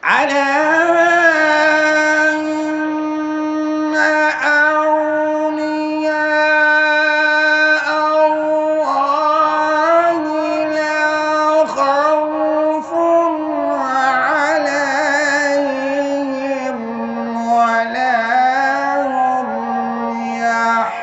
على أن أولياء الله لا خوف عليهم ولا هم يحزنون.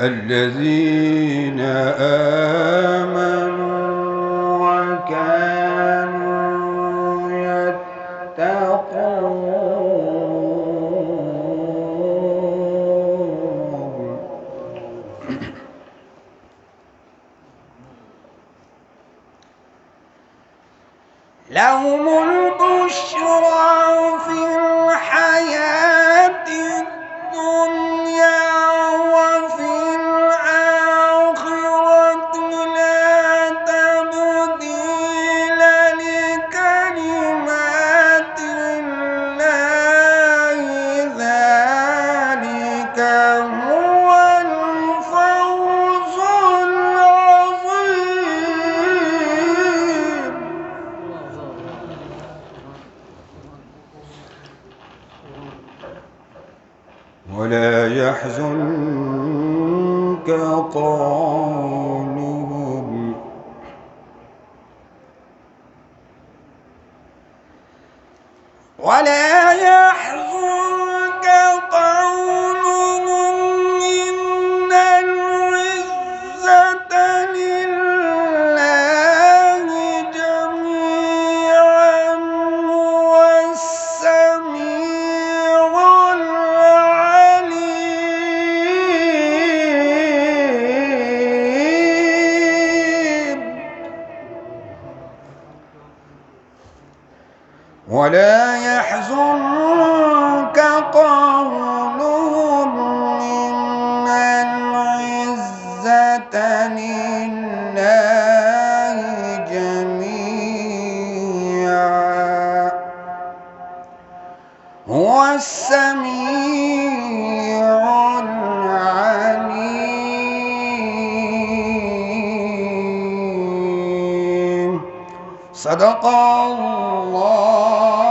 الذين آمنوا وكانوا يتقون لهم البشرى في الحياة الدنيا وفي الآخرة لا تبديل لكلمات الله ذلك هو الفوز العظيم. ولا يحزنك قولهم ولا يحزنك قولهم إن العزة لله جميعا هو السميع العليم. ولا يحزنك قولهم إن العزة لله جميعا هو السميع العليم. صدق الله